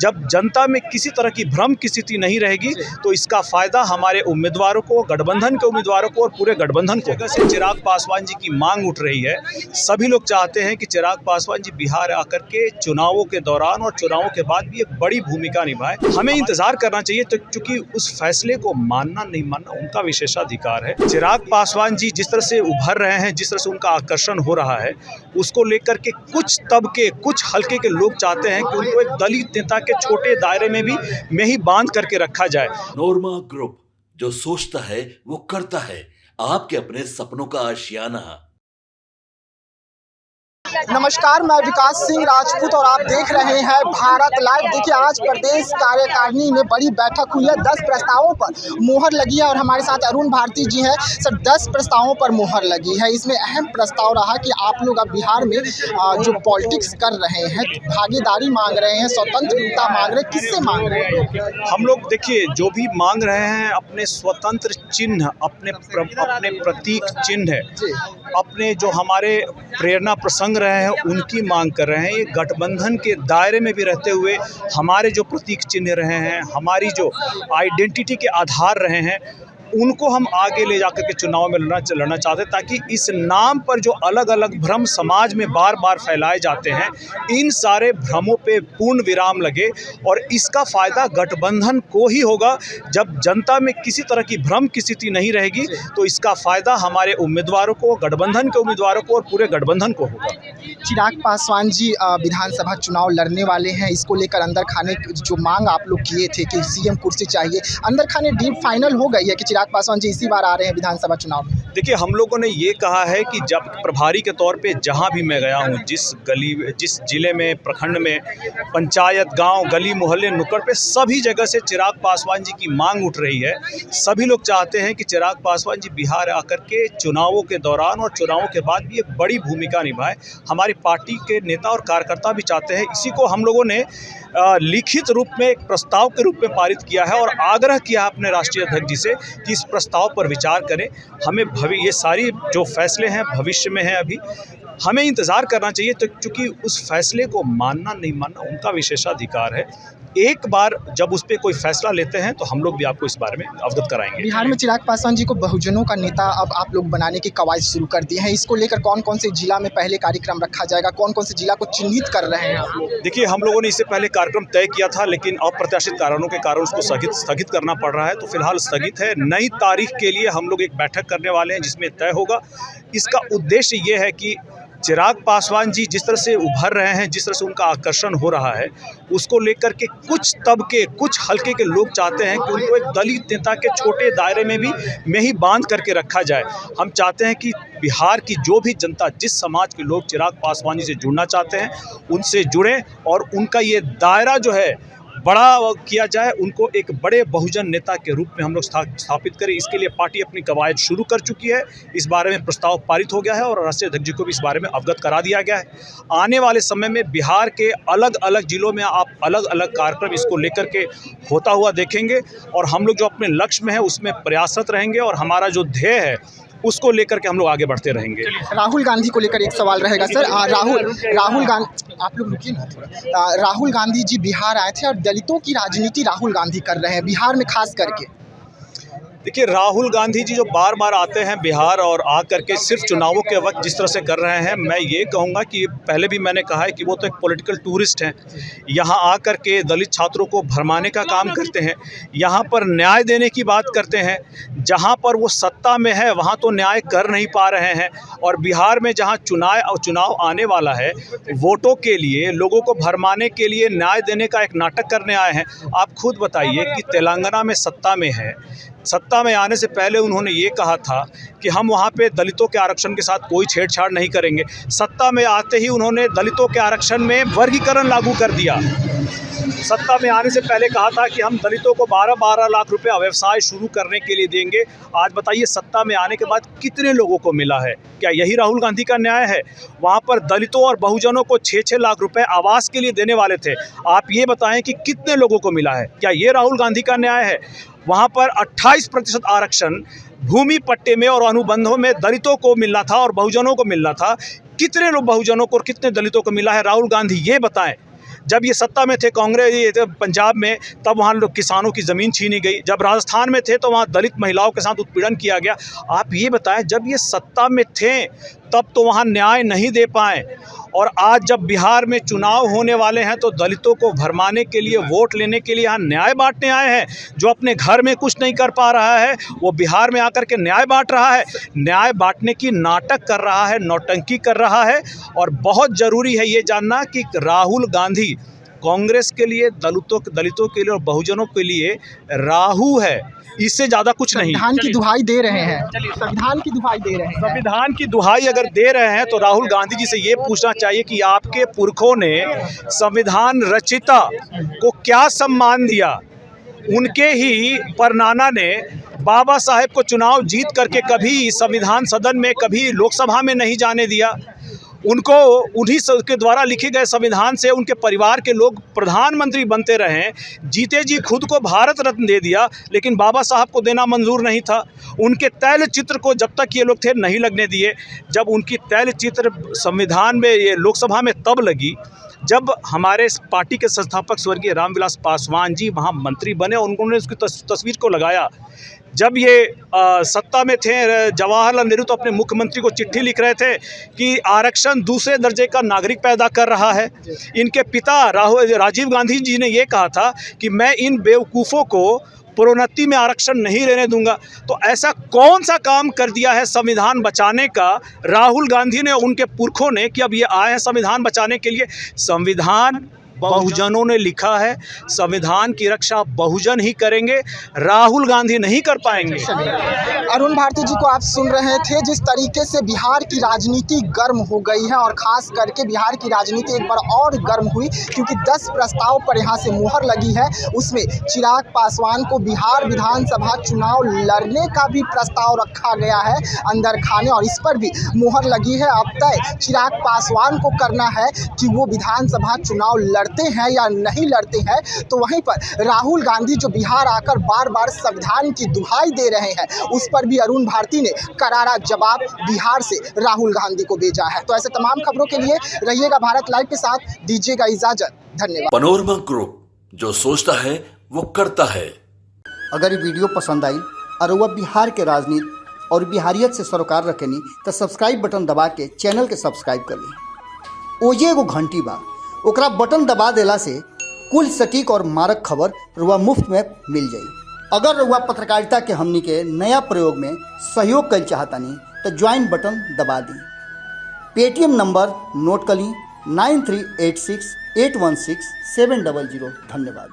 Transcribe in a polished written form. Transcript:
जब जनता में किसी तरह की भ्रम की स्थिति नहीं रहेगी तो इसका फायदा हमारे उम्मीदवारों को, गठबंधन के उम्मीदवारों को और पूरे गठबंधन को। जैसे चिराग पासवान जी की मांग उठ रही है, सभी लोग चाहते हैं कि चिराग पासवान जी बिहार आकर के चुनावों के दौरान और चुनावों के बाद भी एक बड़ी भूमिका निभाए। हमें इंतजार करना चाहिए, तो क्योंकि उस फैसले को मानना नहीं मानना उनका विशेषाधिकार है। चिराग पासवान जी जिस तरह से उभर रहे हैं, जिस तरह से उनका आकर्षण हो रहा है, उसको लेकर के कुछ तबके, कुछ हल्के के लोग चाहते हैं कि उनको एक दलित नेता के छोटे दायरे में ही बांध करके रखा जाए। नोरमा ग्रुप, जो सोचता है वो करता है। आपके अपने सपनों का आशियाना। नमस्कार, मैं विकास सिंह राजपूत और आप देख रहे हैं भारत लाइव। देखिए, आज प्रदेश कार्यकारिणी में बड़ी बैठक हुई है। 10 प्रस्तावों पर मोहर लगी है और हमारे साथ अरुण भारती जी हैं। सर, 10 प्रस्तावों पर मोहर लगी है। इसमें अहम प्रस्ताव रहा कि आप लोग अब बिहार में जो पॉलिटिक्स कर रहे हैं, भागीदारी मांग रहे हैं, स्वतंत्रता मांग रहे हैं, किससे मांग रहे हैं? हम लोग देखिए, जो भी मांग रहे हैं अपने स्वतंत्र चिन्ह, अपने प्रतीक चिन्ह है, अपने जो हमारे प्रेरणा प्रसंग रहे हैं उनकी मांग कर रहे हैं। ये गठबंधन के दायरे में भी रहते हुए हमारे जो प्रतीक चिन्ह रहे हैं, हमारी जो आइडेंटिटी के आधार रहे हैं, उनको हम आगे ले जाकर के चुनाव में लड़ना चाहते हैं, ताकि इस नाम पर जो अलग अलग भ्रम समाज में बार बार फैलाए जाते हैं, इन सारे भ्रमों पे पूर्ण विराम लगे और इसका फ़ायदा गठबंधन को ही होगा। जब जनता में किसी तरह की भ्रम की स्थिति नहीं रहेगी तो इसका फ़ायदा हमारे उम्मीदवारों को, गठबंधन के उम्मीदवारों को और पूरे गठबंधन को होगा। चिराग पासवान जी विधानसभा चुनाव लड़ने वाले हैं। इसको लेकर अंदर खाने जो मांग आप लोग किए थे कि सीएम कुर्सी चाहिए, अंदर खाने डील फाइनल हो गई है कि चिराग पासवान जी इसी बार आ रहे हैं विधानसभा चुनाव में? देखिए, हम लोगों ने ये कहा है कि जब प्रभारी के तौर पे जहाँ भी मैं गया हूँ, जिस जिले में, प्रखंड में, पंचायत, गांव, गली, मोहल्ले, नुक्कड़ पे सभी जगह से चिराग पासवान जी की मांग उठ रही है। सभी लोग चाहते हैं कि चिराग पासवान जी बिहार आकर के चुनावों के दौरान और चुनावों के बाद भी एक बड़ी भूमिका निभाए। हमारी पार्टी के नेता और कार्यकर्ता भी चाहते हैं। इसी को हम लोगों ने लिखित रूप में एक प्रस्ताव के रूप में पारित किया है और आग्रह किया अपने राष्ट्रीय अध्यक्ष जी से कि इस प्रस्ताव पर विचार करें। हमें ये सारी जो फैसले हैं भविष्य में हैं, अभी हमें इंतज़ार करना चाहिए, तो क्योंकि उस फैसले को मानना नहीं मानना उनका विशेषाधिकार है। एक बार जब उस पर कोई फैसला लेते हैं तो हम लोग भी आपको इस बारे में अवगत कराएंगे। बिहार में चिराग पासवान जी को बहुजनों का नेता अब आप लोग बनाने की कवायद शुरू कर दी है। इसको लेकर कौन कौन से जिला में पहले कार्यक्रम रखा जाएगा, कौन कौन से जिला को चिन्हित कर रहे हैं आप लोग? देखिए, हम लोगों ने इससे पहले कार्यक्रम तय किया था, लेकिन अप्रत्याशित कारणों के कारण उसको स्थगित करना पड़ रहा है। तो फिलहाल स्थगित है। नई तारीख के लिए हम लोग एक बैठक करने वाले हैं जिसमें तय होगा। इसका उद्देश्य ये है कि चिराग पासवान जी जिस तरह से उभर रहे हैं, जिस तरह से उनका आकर्षण हो रहा है, उसको लेकर के कुछ तबके, कुछ हल्के के लोग चाहते हैं कि उनको एक दलित नेता के छोटे दायरे में ही बांध करके रखा जाए। हम चाहते हैं कि बिहार की जो भी जनता, जिस समाज के लोग चिराग पासवान जी से जुड़ना चाहते हैं, उनसे जुड़ें और उनका ये दायरा जो है बड़ा किया जाए, उनको एक बड़े बहुजन नेता के रूप में हम लोग स्थापित करें। इसके लिए पार्टी अपनी कवायद शुरू कर चुकी है। इस बारे में प्रस्ताव पारित हो गया है और राष्ट्रीय अध्यक्ष जी को भी इस बारे में अवगत करा दिया गया है। आने वाले समय में बिहार के अलग अलग जिलों में आप अलग अलग कार्यक्रम इसको लेकर के होता हुआ देखेंगे और हम लोग जो अपने लक्ष्य में है उसमें प्रयासरत रहेंगे और हमारा जो ध्येय है उसको लेकर के हम लोग आगे बढ़ते रहेंगे। राहुल गांधी को लेकर एक सवाल रहेगा सर। राहुल गांधी, आप लोग रुकिए ना थोड़ा। राहुल गांधी जी बिहार आए थे और दलितों की राजनीति राहुल गांधी कर रहे हैं बिहार में खास करके। देखिए, राहुल गांधी जी जो बार बार आते हैं बिहार और आकर के सिर्फ चुनावों के वक्त जिस तरह से कर रहे हैं, मैं ये कहूँगा कि पहले भी मैंने कहा है कि वो तो एक पॉलिटिकल टूरिस्ट हैं। यहाँ आकर के दलित छात्रों को भरमाने का काम करते हैं, यहाँ पर न्याय देने की बात करते हैं। जहाँ पर वो सत्ता में है वहाँ तो न्याय कर नहीं पा रहे हैं और बिहार में जहाँ चुनाव आने वाला है, वोटों के लिए, लोगों को भरमाने के लिए न्याय देने का एक नाटक करने आए हैं। आप खुद बताइए कि तेलंगाना में सत्ता में है, सत्ता में आने से पहले उन्होंने ये कहा था कि हम वहाँ पे दलितों के आरक्षण के साथ कोई छेड़छाड़ नहीं करेंगे। सत्ता में आते ही उन्होंने दलितों के आरक्षण में वर्गीकरण लागू कर दिया। सत्ता में आने से पहले कहा था कि हम दलितों को 12-12 लाख रुपए व्यवसाय शुरू करने के लिए देंगे। आज बताइए, सत्ता में आने के बाद कितने लोगों को मिला है? क्या यही राहुल गांधी का न्याय है? वहाँ पर दलितों और बहुजनों को 6-6 लाख रुपए आवास के लिए देने वाले थे। आप ये बताएं कि कितने लोगों को मिला है? क्या ये राहुल गांधी का न्याय है? वहाँ पर 28% आरक्षण भूमि पट्टे में और अनुबंधों में दलितों को मिलना था और बहुजनों को मिलना था। कितने लोग बहुजनों को और कितने दलितों को मिला है? राहुल गांधी ये बताएं। जब ये सत्ता में थे कांग्रेस, ये थे पंजाब में, तब वहाँ लोग किसानों की ज़मीन छीनी गई। जब राजस्थान में थे तो वहाँ दलित महिलाओं के साथ उत्पीड़न किया गया। आप ये बताएं, जब ये सत्ता में थे तब तो वहाँ न्याय नहीं दे पाए, और आज जब बिहार में चुनाव होने वाले हैं तो दलितों को भरमाने के लिए, वोट लेने के लिए यहाँ न्याय बांटने आए हैं। जो अपने घर में कुछ नहीं कर पा रहा है वो बिहार में आकर के न्याय बांट रहा है, न्याय बांटने की नाटक कर रहा है, नौटंकी कर रहा है। और बहुत ज़रूरी है ये जानना कि राहुल गांधी कांग्रेस के लिए, दलितों के लिए और बहुजनों के लिए राहु है, इससे ज़्यादा कुछ नहीं। संविधान की दुहाई दे रहे हैं, संविधान की दुहाई दे रहे हैं। संविधान की दुहाई अगर दे रहे हैं तो राहुल गांधी जी से ये पूछना चाहिए कि आपके पुरखों ने संविधान रचिता को क्या सम्मान दिया। उनके ही परनाना ने बाबा साहेब को चुनाव जीत करके कभी संविधान सदन में, कभी लोकसभा में नहीं जाने दिया। उनको उन्हीं के द्वारा लिखे गए संविधान से उनके परिवार के लोग प्रधानमंत्री बनते रहे। जीते जी खुद को भारत रत्न दे दिया, लेकिन बाबा साहब को देना मंजूर नहीं था। उनके तैलचित्र को जब तक ये लोग थे नहीं लगने दिए। जब उनकी तैलचित्र संविधान में, ये लोकसभा में तब लगी जब हमारे पार्टी के संस्थापक स्वर्गीय रामविलास पासवान जी वहाँ मंत्री बने और उन्होंने उसकी तस्वीर को लगाया। जब ये सत्ता में थे, जवाहरलाल नेहरू तो अपने मुख्यमंत्री को चिट्ठी लिख रहे थे कि आरक्षण दूसरे दर्जे का नागरिक पैदा कर रहा है। इनके पिता राजीव गांधी जी ने ये कहा था कि मैं इन बेवकूफ़ों को प्रोन्नति में आरक्षण नहीं लेने दूंगा। तो ऐसा कौन सा काम कर दिया है संविधान बचाने का राहुल गांधी ने, उनके पुरखों ने, कि अब ये आए हैं संविधान बचाने के लिए। संविधान बहुजनों ने लिखा है, संविधान की रक्षा बहुजन ही करेंगे, राहुल गांधी नहीं कर पाएंगे। अरुण भारती जी को आप सुन रहे थे, जिस तरीके से बिहार की राजनीति गर्म हो गई है, और ख़ास करके बिहार की राजनीति एक बार और गर्म हुई क्योंकि 10 प्रस्ताव पर यहाँ से मुहर लगी है। उसमें चिराग पासवान को बिहार विधानसभा चुनाव लड़ने का भी प्रस्ताव रखा गया है अंदर खाने, और इस पर भी मुहर लगी है। अब तय चिराग पासवान को करना है कि वो विधानसभा चुनाव लड़ते हैं या नहीं लड़ते हैं। तो वहीं पर राहुल गांधी जो बिहार आकर बार बार संविधान की दुहाई दे रहे हैं, उस पर भी अरुण भारती ने करारा जवाब बिहार से राहुल गांधी को भेजा है। तो ऐसे तमाम खबरों के लिए रहिएगा भारत लाइव के साथ, दीजिएगा इजाजत, धन्यवाद। पनोरमा ग्रुप, जो सोचता है वो करता है। अगर ये वीडियो पसंद आई और वह बिहार के राजनीति और बिहारियत से सरोकार रखेनी तो सब्सक्राइब बटन दबा के चैनल के सब्सक्राइब कर ली। ओजे एगो घंटी बा, ओकरा बटन दबा देला से कुल सटीक और मारक खबर रुआ मुफ्त में मिल जाई। अगर रुआ पत्रकारिता के हमनी के नया प्रयोग में सहयोग कर चाहतानी तो ज्वाइन बटन दबा दी। पेटीएम नंबर नोट कर ली 9386816700। धन्यवाद।